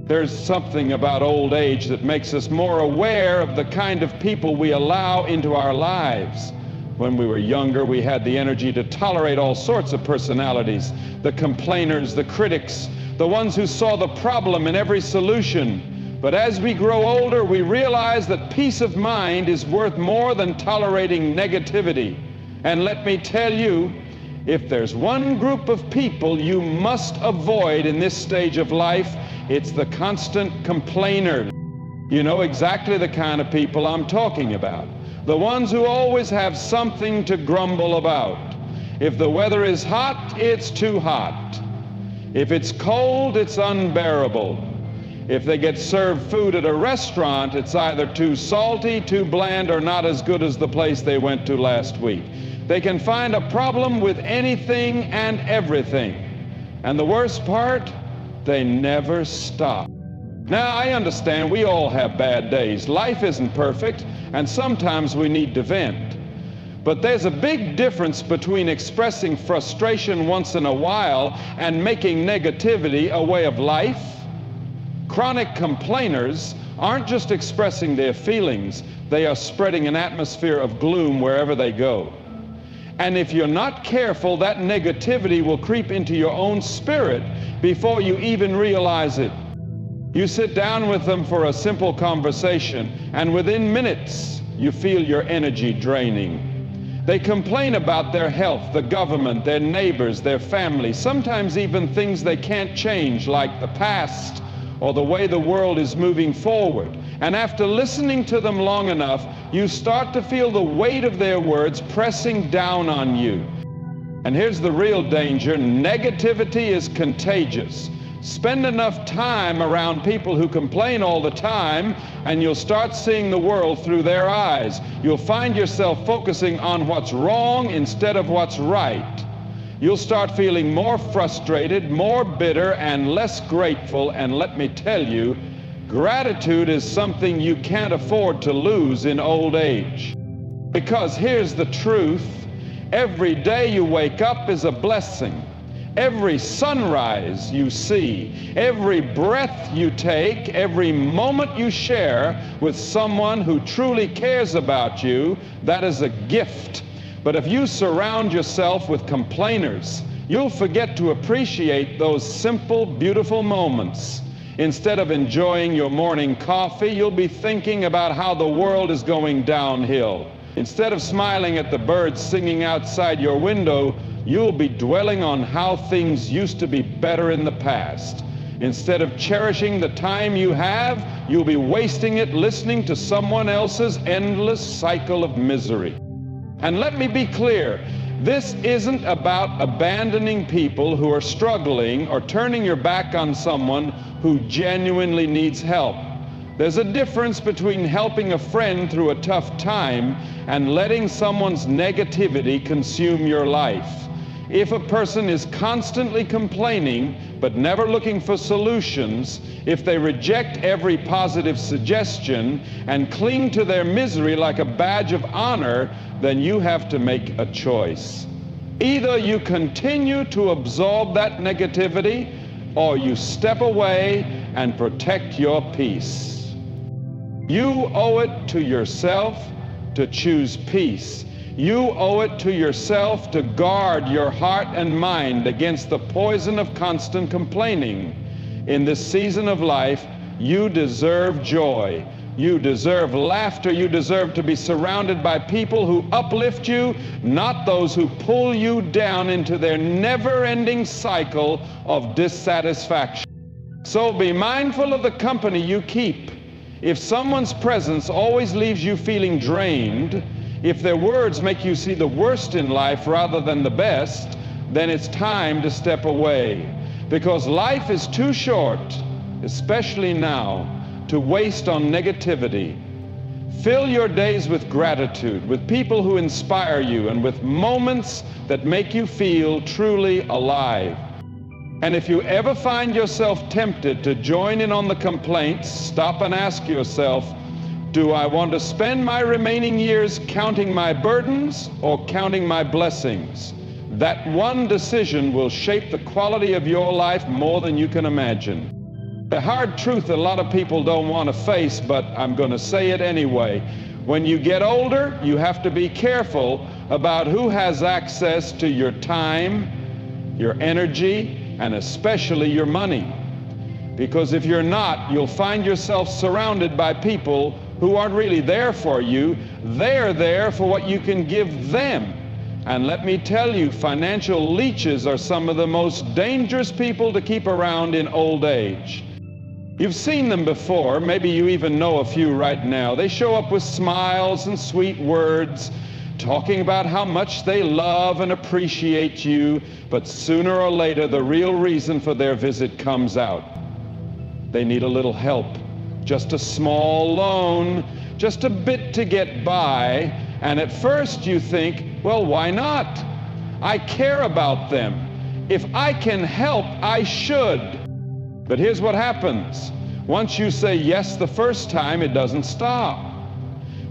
There's something about old age that makes us more aware of the kind of people we allow into our lives. When we were younger, we had the energy to tolerate all sorts of personalities, the complainers, the critics, the ones who saw the problem in every solution. But as we grow older, we realize that peace of mind is worth more than tolerating negativity. And let me tell you, if there's one group of people you must avoid in this stage of life, it's the constant complainers. You know exactly the kind of people I'm talking about. The ones who always have something to grumble about. If the weather is hot, it's too hot. If it's cold, it's unbearable. If they get served food at a restaurant, it's either too salty, too bland, or not as good as the place they went to last week. They can find a problem with anything and everything. And the worst part, they never stop. Now, I understand we all have bad days. Life isn't perfect, and sometimes we need to vent. But there's a big difference between expressing frustration once in a while and making negativity a way of life. Chronic complainers aren't just expressing their feelings, they are spreading an atmosphere of gloom wherever they go. And if you're not careful, that negativity will creep into your own spirit before you even realize it. You sit down with them for a simple conversation, and within minutes, you feel your energy draining. They complain about their health, the government, their neighbors, their family, sometimes even things they can't change, like the past or the way the world is moving forward. And after listening to them long enough, you start to feel the weight of their words pressing down on you. And here's the real danger: negativity is contagious. Spend enough time around people who complain all the time, and you'll start seeing the world through their eyes. You'll find yourself focusing on what's wrong instead of what's right. You'll start feeling more frustrated, more bitter, and less grateful. And let me tell you, gratitude is something you can't afford to lose in old age. Because here's the truth: every day you wake up is a blessing. Every sunrise you see, every breath you take, every moment you share with someone who truly cares about you, that is a gift. But if you surround yourself with complainers, you'll forget to appreciate those simple, beautiful moments. Instead of enjoying your morning coffee, you'll be thinking about how the world is going downhill. Instead of smiling at the birds singing outside your window, you'll be dwelling on how things used to be better in the past. Instead of cherishing the time you have, you'll be wasting it listening to someone else's endless cycle of misery. And let me be clear, this isn't about abandoning people who are struggling or turning your back on someone who genuinely needs help. There's a difference between helping a friend through a tough time and letting someone's negativity consume your life. If a person is constantly complaining but never looking for solutions, if they reject every positive suggestion and cling to their misery like a badge of honor, then you have to make a choice. Either you continue to absorb that negativity, or you step away and protect your peace. You owe it to yourself to choose peace. You owe it to yourself to guard your heart and mind against the poison of constant complaining. In this season of life, you deserve joy. You deserve laughter. You deserve to be surrounded by people who uplift you, not those who pull you down into their never-ending cycle of dissatisfaction. So be mindful of the company you keep. If someone's presence always leaves you feeling drained, if their words make you see the worst in life rather than the best, then it's time to step away. Because life is too short, especially now, to waste on negativity. Fill your days with gratitude, with people who inspire you, and with moments that make you feel truly alive. And if you ever find yourself tempted to join in on the complaints, stop and ask yourself, do I want to spend my remaining years counting my burdens or counting my blessings? That one decision will shape the quality of your life more than you can imagine. The hard truth that a lot of people don't want to face, but I'm going to say it anyway. When you get older, you have to be careful about who has access to your time, your energy, and especially your money. Because if you're not, you'll find yourself surrounded by people who aren't really there for you. They're there for what you can give them. And let me tell you, financial leeches are some of the most dangerous people to keep around in old age. You've seen them before, maybe you even know a few right now. They show up with smiles and sweet words, talking about how much they love and appreciate you, but sooner or later the real reason for their visit comes out. They need a little help, just a small loan, just a bit to get by, and at first you think, well, why not? I care about them. If I can help, I should. But here's what happens. Once you say yes the first time, it doesn't stop.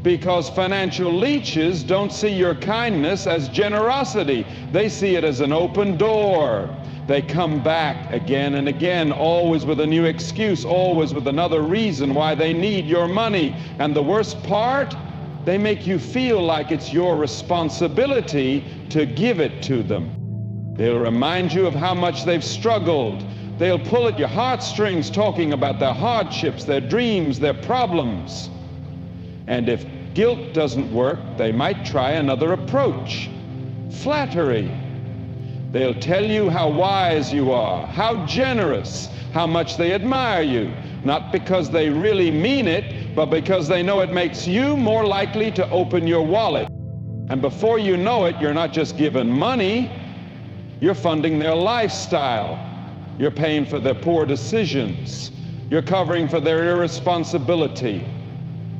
Because financial leeches don't see your kindness as generosity. They see it as an open door. They come back again and again, always with a new excuse, always with another reason why they need your money. And the worst part, they make you feel like it's your responsibility to give it to them. They'll remind you of how much they've struggled. They'll pull at your heartstrings talking about their hardships, their dreams, their problems. And if guilt doesn't work, they might try another approach. Flattery. They'll tell you how wise you are, how generous, how much they admire you, not because they really mean it, but because they know it makes you more likely to open your wallet. And before you know it, you're not just giving money, you're funding their lifestyle. You're paying for their poor decisions. You're covering for their irresponsibility.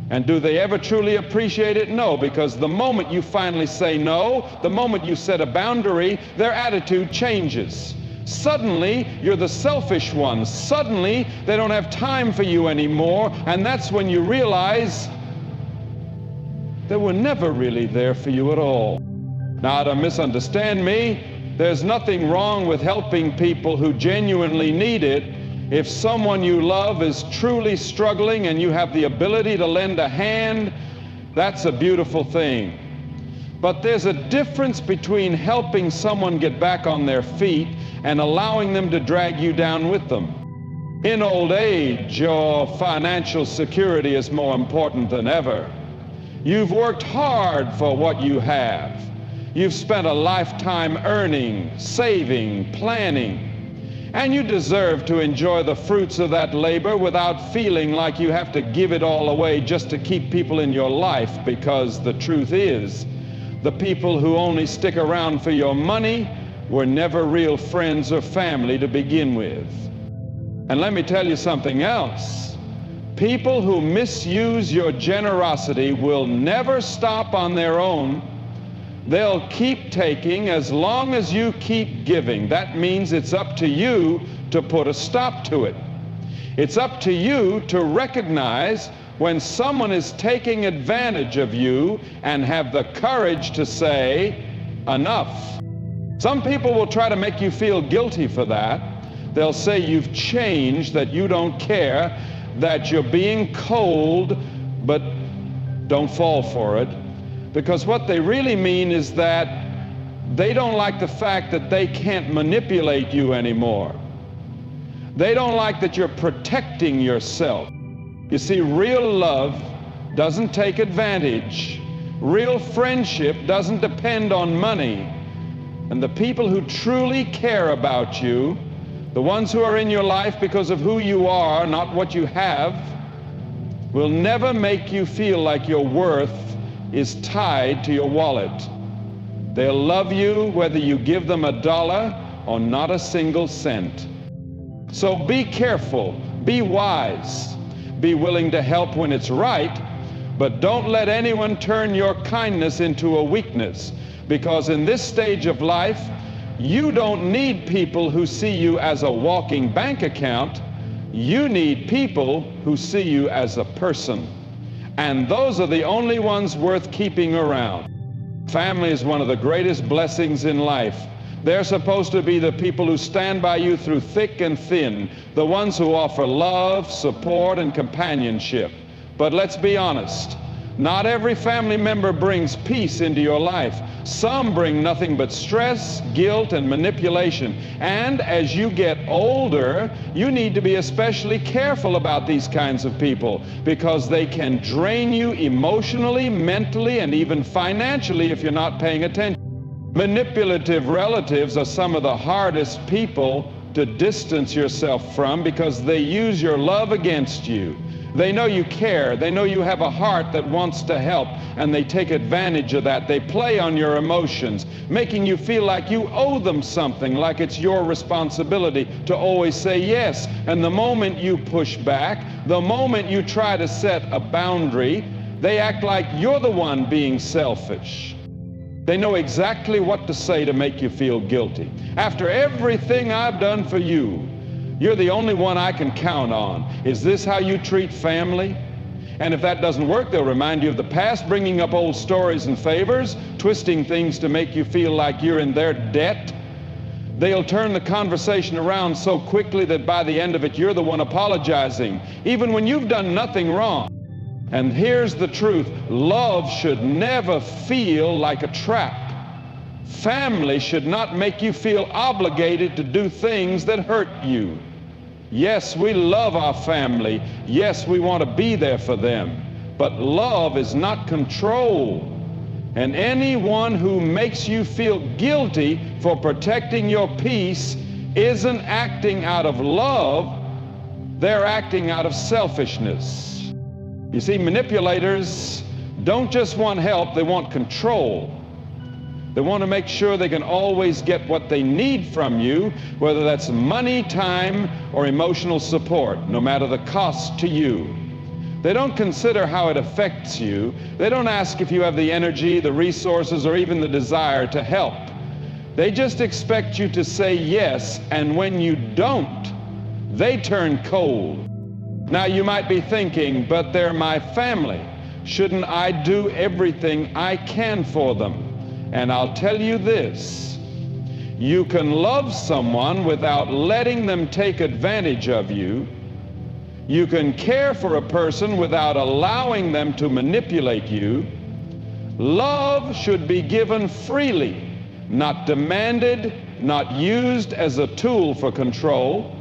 And do they ever truly appreciate it? No, because the moment you finally say no, the moment you set a boundary, their attitude changes. Suddenly, you're the selfish one. Suddenly, they don't have time for you anymore, and that's when you realize they were never really there for you at all. Now, don't misunderstand me. There's nothing wrong with helping people who genuinely need it. If someone you love is truly struggling and you have the ability to lend a hand, that's a beautiful thing. But there's a difference between helping someone get back on their feet and allowing them to drag you down with them. In old age, your financial security is more important than ever. You've worked hard for what you have. You've spent a lifetime earning, saving, planning, and you deserve to enjoy the fruits of that labor without feeling like you have to give it all away just to keep people in your life, because the truth is, the people who only stick around for your money were never real friends or family to begin with. And let me tell you something else. People who misuse your generosity will never stop on their own. They'll keep taking as long as you keep giving. That means it's up to you to put a stop to it. It's up to you to recognize when someone is taking advantage of you and have the courage to say, enough. Some people will try to make you feel guilty for that. They'll say you've changed, that you don't care, that you're being cold, but don't fall for it. Because what they really mean is that they don't like the fact that they can't manipulate you anymore. They don't like that you're protecting yourself. You see, real love doesn't take advantage. Real friendship doesn't depend on money. And the people who truly care about you, the ones who are in your life because of who you are, not what you have, will never make you feel like your worth is tied to your wallet. They'll love you whether you give them $1 or not a single cent. So be careful, be wise, be willing to help when it's right, but don't let anyone turn your kindness into a weakness, because in this stage of life, you don't need people who see you as a walking bank account. You need people who see you as a person. And those are the only ones worth keeping around. Family is one of the greatest blessings in life. They're supposed to be the people who stand by you through thick and thin, the ones who offer love, support, and companionship. But let's be honest, not every family member brings peace into your life. Some bring nothing but stress, guilt, and manipulation. And as you get older, you need to be especially careful about these kinds of people, because they can drain you emotionally, mentally, and even financially if you're not paying attention. Manipulative relatives are some of the hardest people to distance yourself from, because they use your love against you. They know you care. They know you have a heart that wants to help, and they take advantage of that. They play on your emotions, making you feel like you owe them something, like it's your responsibility to always say yes. And the moment you push back, the moment you try to set a boundary, they act like you're the one being selfish. They know exactly what to say to make you feel guilty. After everything I've done for you, you're the only one I can count on. Is this how you treat family? And if that doesn't work, they'll remind you of the past, bringing up old stories and favors, twisting things to make you feel like you're in their debt. They'll turn the conversation around so quickly that by the end of it, you're the one apologizing, even when you've done nothing wrong. And here's the truth: love should never feel like a trap. Family should not make you feel obligated to do things that hurt you. Yes, we love our family. Yes, we want to be there for them. But love is not control. And anyone who makes you feel guilty for protecting your peace isn't acting out of love. They're acting out of selfishness. You see, manipulators don't just want help, they want control. They want to make sure they can always get what they need from you, whether that's money, time, or emotional support, no matter the cost to you. They don't consider how it affects you. They don't ask if you have the energy, the resources, or even the desire to help. They just expect you to say yes, and when you don't, they turn cold. Now you might be thinking, but they're my family. Shouldn't I do everything I can for them? And I'll tell you this: you can love someone without letting them take advantage of you. You can care for a person without allowing them to manipulate you. Love should be given freely, not demanded, not used as a tool for control.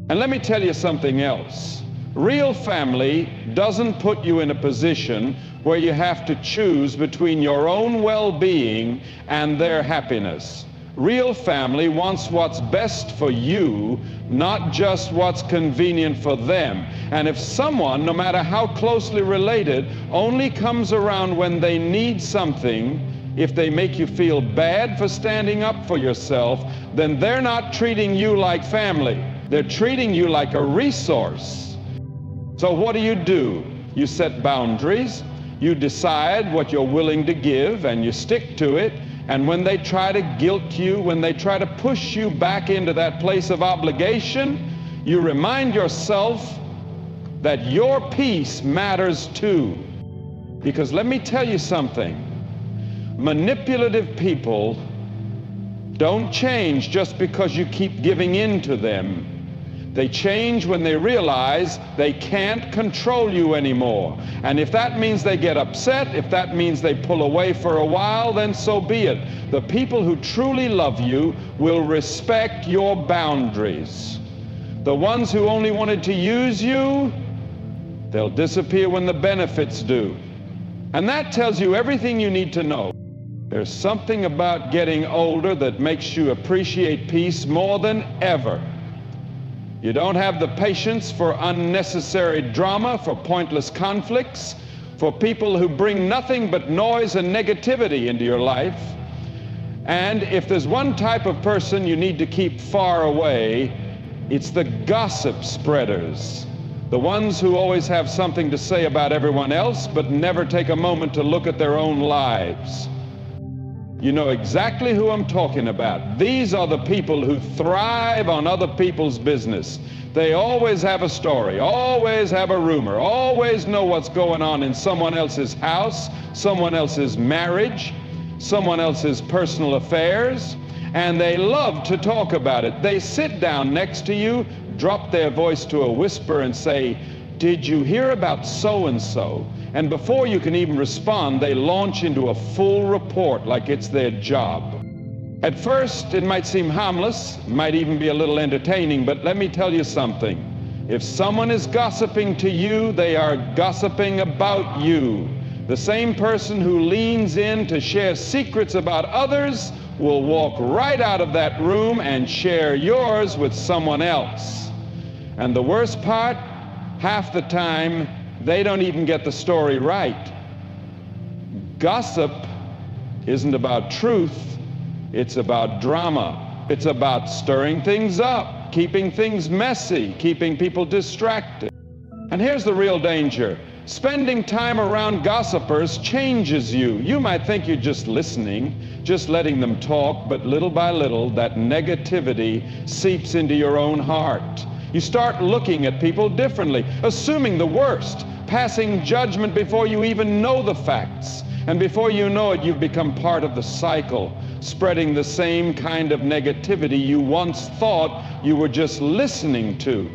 And let me tell you something else. Real family doesn't put you in a position where you have to choose between your own well-being and their happiness. Real family wants what's best for you, not just what's convenient for them. And if someone, no matter how closely related, only comes around when they need something, if they make you feel bad for standing up for yourself, then they're not treating you like family. They're treating you like a resource. So what do? You set boundaries, you decide what you're willing to give, and you stick to it. And when they try to guilt you, when they try to push you back into that place of obligation, you remind yourself that your peace matters too. Because let me tell you something, manipulative people don't change just because you keep giving in to them. They change when they realize they can't control you anymore. And if that means they get upset, if that means they pull away for a while, then so be it. The people who truly love you will respect your boundaries. The ones who only wanted to use you, they'll disappear when the benefits do. And that tells you everything you need to know. There's something about getting older that makes you appreciate peace more than ever. You don't have the patience for unnecessary drama, for pointless conflicts, for people who bring nothing but noise and negativity into your life. And if there's one type of person you need to keep far away, it's the gossip spreaders. The ones who always have something to say about everyone else, but never take a moment to look at their own lives. You know exactly who I'm talking about. These are the people who thrive on other people's business. They always have a story, always have a rumor, always know what's going on in someone else's house, someone else's marriage, someone else's personal affairs. and they love to talk about it. They sit down next to you, drop their voice to a whisper and say, "Did you hear about so-and-so?" And before you can even respond, they launch into a full report like it's their job. At first, it might seem harmless, might even be a little entertaining, but let me tell you something. If someone is gossiping to you, they are gossiping about you. The same person who leans in to share secrets about others will walk right out of that room and share yours with someone else. And the worst part, half the time, they don't even get the story right. Gossip isn't about truth, it's about drama. It's about stirring things up, keeping things messy, keeping people distracted. And here's the real danger. Spending time around gossipers changes you. You might think you're just listening, just letting them talk, but little by little, that negativity seeps into your own heart. You start looking at people differently, assuming the worst, passing judgment before you even know the facts. And before you know it, you've become part of the cycle, spreading the same kind of negativity you once thought you were just listening to.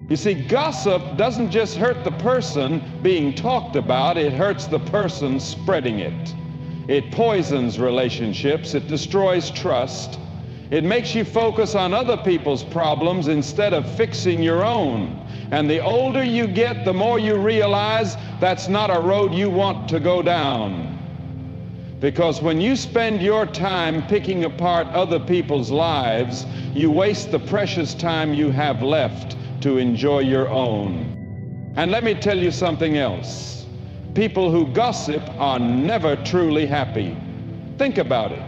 You see, gossip doesn't just hurt the person being talked about, it hurts the person spreading it. It poisons relationships, it destroys trust. It makes you focus on other people's problems instead of fixing your own. And the older you get, the more you realize that's not a road you want to go down. Because when you spend your time picking apart other people's lives, you waste the precious time you have left to enjoy your own. And let me tell you something else. People who gossip are never truly happy. Think about it.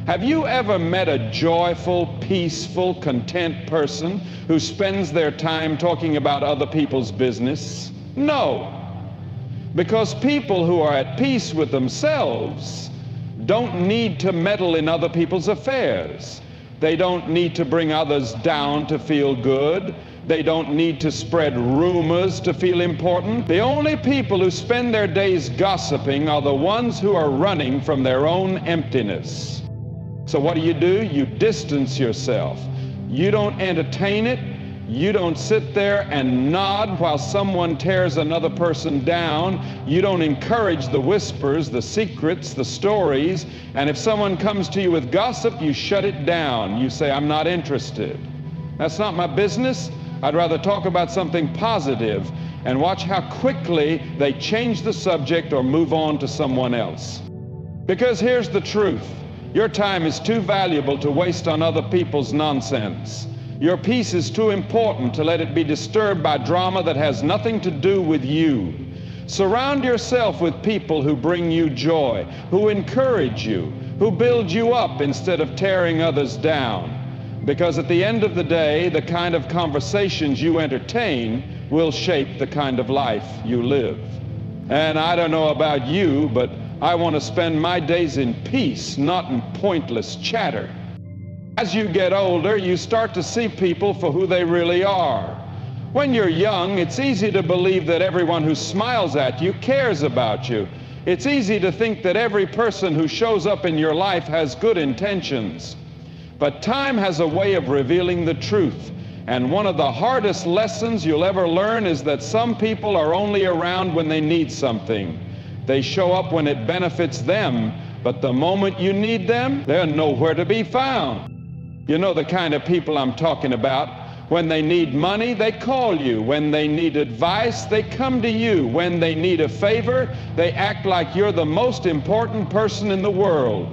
Have you ever met a joyful, peaceful, content person who spends their time talking about other people's business? No. Because people who are at peace with themselves don't need to meddle in other people's affairs. They don't need to bring others down to feel good. They don't need to spread rumors to feel important. The only people who spend their days gossiping are the ones who are running from their own emptiness. So what do? You distance yourself. You don't entertain it. You don't sit there and nod while someone tears another person down. You don't encourage the whispers, the secrets, the stories. And if someone comes to you with gossip, you shut it down. You say, "I'm not interested. That's not my business. I'd rather talk about something positive," and watch how quickly they change the subject or move on to someone else. Because here's the truth. Your time is too valuable to waste on other people's nonsense. Your peace is too important to let it be disturbed by drama that has nothing to do with you. Surround yourself with people who bring you joy, who encourage you, who build you up instead of tearing others down. Because at the end of the day, the kind of conversations you entertain will shape the kind of life you live. And I don't know about you, but I want to spend my days in peace, not in pointless chatter. As you get older, you start to see people for who they really are. When you're young, it's easy to believe that everyone who smiles at you cares about you. It's easy to think that every person who shows up in your life has good intentions. But time has a way of revealing the truth. And one of the hardest lessons you'll ever learn is that some people are only around when they need something. They show up when it benefits them, but the moment you need them, they're nowhere to be found. You know the kind of people I'm talking about. When they need money, they call you. When they need advice, they come to you. When they need a favor, they act like you're the most important person in the world.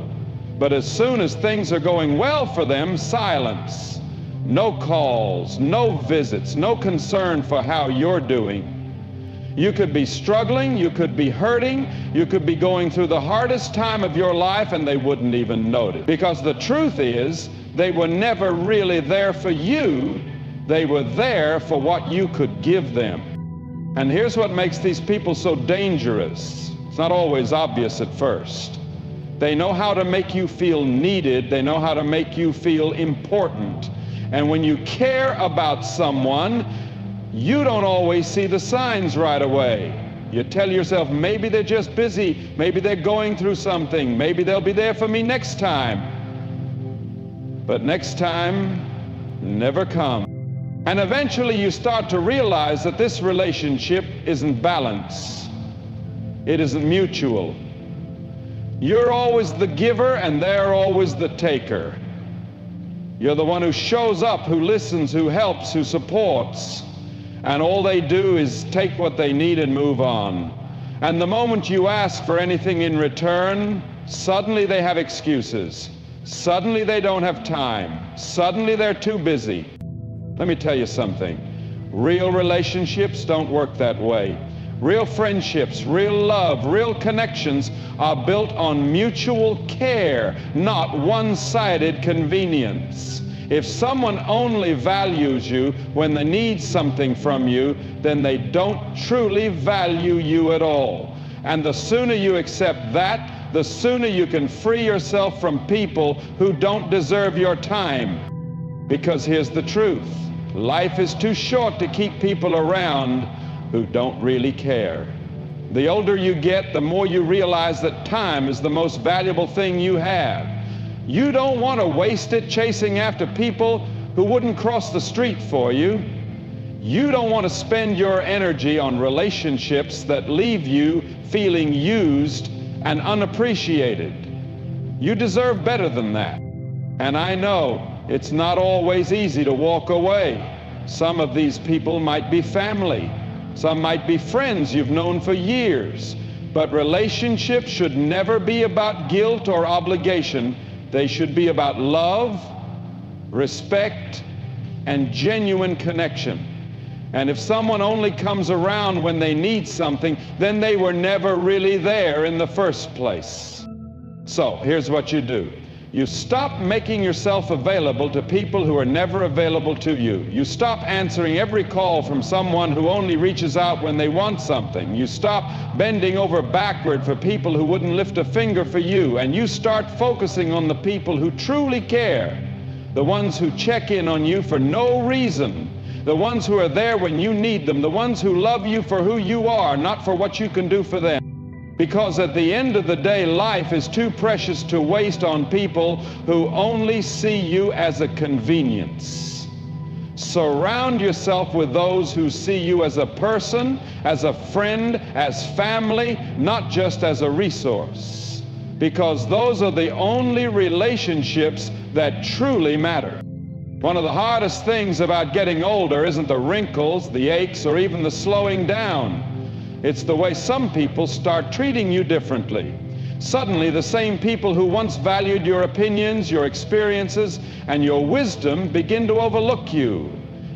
But as soon as things are going well for them, silence. No calls, no visits, no concern for how you're doing. You could be struggling, you could be hurting, you could be going through the hardest time of your life and they wouldn't even notice. Because the truth is, they were never really there for you. They were there for what you could give them. And here's what makes these people so dangerous. It's not always obvious at first. They know how to make you feel needed. They know how to make you feel important. And when you care about someone, you don't always see the signs right away. You tell yourself, maybe they're just busy, maybe they're going through something, maybe they'll be there for me next time. but next time never come. And eventually you start to realize that this relationship isn't balanced. It isn't mutual. You're always the giver and they're always the taker. You're the one who shows up, who listens, who helps, who supports. And all they do is take what they need and move on. And the moment you ask for anything in return, suddenly they have excuses. Suddenly they don't have time. Suddenly they're too busy. Let me tell you something. Real relationships don't work that way. Real friendships, real love, real connections are built on mutual care, not one-sided convenience. If someone only values you when they need something from you, then they don't truly value you at all. And the sooner you accept that, the sooner you can free yourself from people who don't deserve your time. Because here's the truth. Life is too short to keep people around who don't really care. The older you get, the more you realize that time is the most valuable thing you have. You don't want to waste it chasing after people who wouldn't cross the street for you. You don't want to spend your energy on relationships that leave you feeling used and unappreciated. You deserve better than that. And I know it's not always easy to walk away. Some of these people might be family. Some might be friends you've known for years. But relationships should never be about guilt or obligation. They should be about love, respect, and genuine connection. And if someone only comes around when they need something, then they were never really there in the first place. So here's what you do. You stop making yourself available to people who are never available to you. You stop answering every call from someone who only reaches out when they want something. You stop bending over backward for people who wouldn't lift a finger for you. And you start focusing on the people who truly care, the ones who check in on you for no reason, the ones who are there when you need them, the ones who love you for who you are, not for what you can do for them. Because at the end of the day, life is too precious to waste on people who only see you as a convenience. Surround yourself with those who see you as a person, as a friend, as family, not just as a resource. Because those are the only relationships that truly matter. One of the hardest things about getting older isn't the wrinkles, the aches, or even the slowing down. It's the way some people start treating you differently. Suddenly, the same people who once valued your opinions, your experiences, and your wisdom begin to overlook you.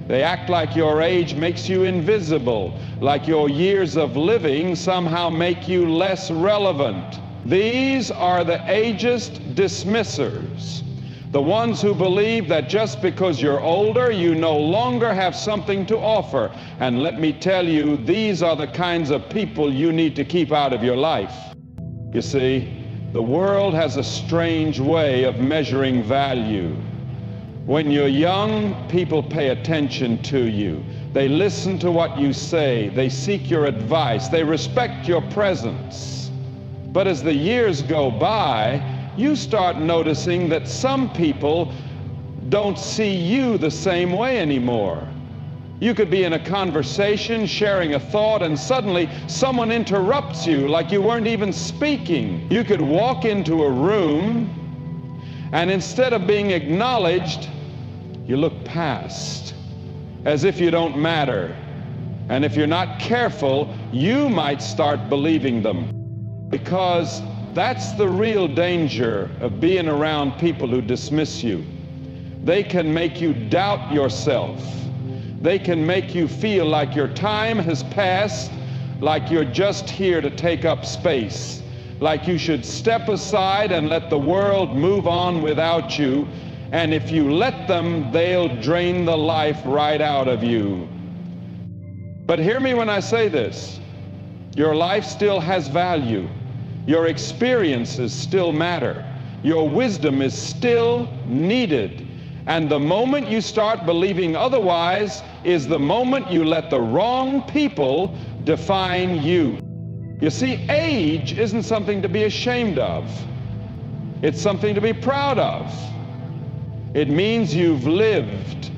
They act like your age makes you invisible, like your years of living somehow make you less relevant. These are the ageist dismissers. The ones who believe that just because you're older, you no longer have something to offer. And let me tell you, these are the kinds of people you need to keep out of your life. You see, the world has a strange way of measuring value. When you're young, people pay attention to you. They listen to what you say. They seek your advice. They respect your presence. But as the years go by, you start noticing that some people don't see you the same way anymore. You could be in a conversation, sharing a thought, and suddenly someone interrupts you like you weren't even speaking. You could walk into a room, and instead of being acknowledged, you look past, as if you don't matter. And if you're not careful, you might start believing them. Because that's the real danger of being around people who dismiss you. They can make you doubt yourself. They can make you feel like your time has passed, like you're just here to take up space, like you should step aside and let the world move on without you. And if you let them, they'll drain the life right out of you. But hear me when I say this. Your life still has value. Your experiences still matter. Your wisdom is still needed. And the moment you start believing otherwise is the moment you let the wrong people define you. You see, age isn't something to be ashamed of. It's something to be proud of. It means you've lived.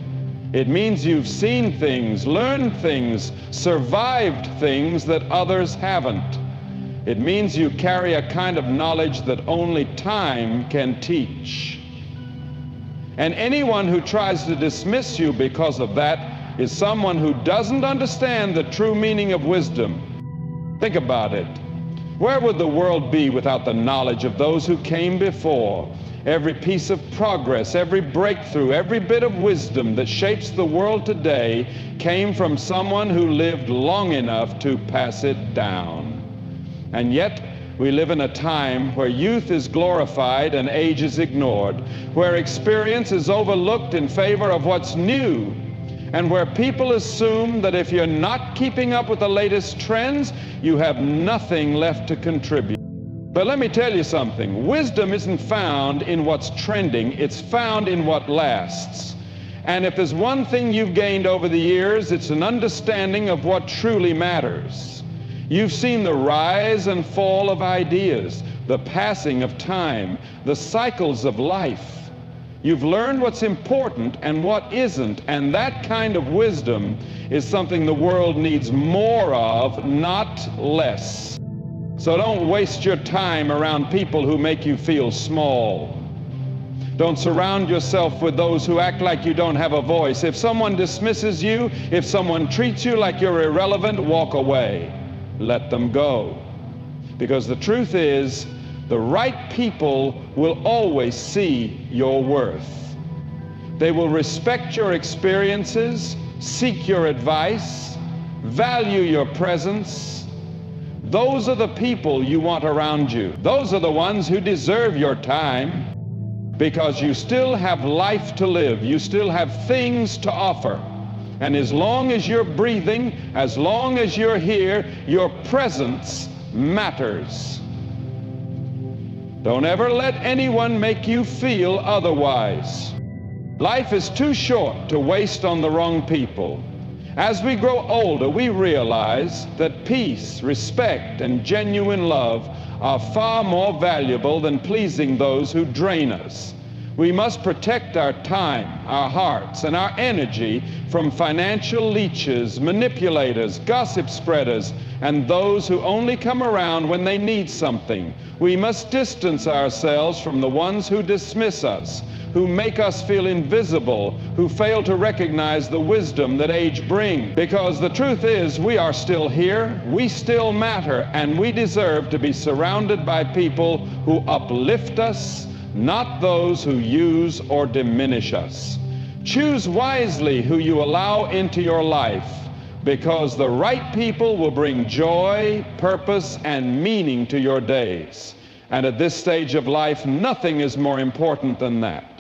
It means you've seen things, learned things, survived things that others haven't. It means you carry a kind of knowledge that only time can teach. And anyone who tries to dismiss you because of that is someone who doesn't understand the true meaning of wisdom. Think about it. Where would the world be without the knowledge of those who came before? Every piece of progress, every breakthrough, every bit of wisdom that shapes the world today came from someone who lived long enough to pass it down. And yet, we live in a time where youth is glorified and age is ignored, where experience is overlooked in favor of what's new, and where people assume that if you're not keeping up with the latest trends, you have nothing left to contribute. But let me tell you something. Wisdom isn't found in what's trending. It's found in what lasts. And if there's one thing you've gained over the years, it's an understanding of what truly matters. You've seen the rise and fall of ideas, the passing of time, the cycles of life. You've learned what's important and what isn't, and that kind of wisdom is something the world needs more of, not less. So don't waste your time around people who make you feel small. Don't surround yourself with those who act like you don't have a voice. If someone dismisses you, if someone treats you like you're irrelevant, walk away. Let them go. Because the truth is, the right people will always see your worth. They will respect your experiences, seek your advice, value your presence. Those are the people you want around you. Those are the ones who deserve your time, because you still have life to live. You still have things to offer. And as long as you're breathing, as long as you're here, your presence matters. Don't ever let anyone make you feel otherwise. Life is too short to waste on the wrong people. As we grow older, we realize that peace, respect, and genuine love are far more valuable than pleasing those who drain us. We must protect our time, our hearts, and our energy from financial leeches, manipulators, gossip spreaders, and those who only come around when they need something. We must distance ourselves from the ones who dismiss us, who make us feel invisible, who fail to recognize the wisdom that age brings. Because the truth is, we are still here, we still matter, and we deserve to be surrounded by people who uplift us, not those who use or diminish us. Choose wisely who you allow into your life, because the right people will bring joy, purpose, and meaning to your days. And at this stage of life, nothing is more important than that.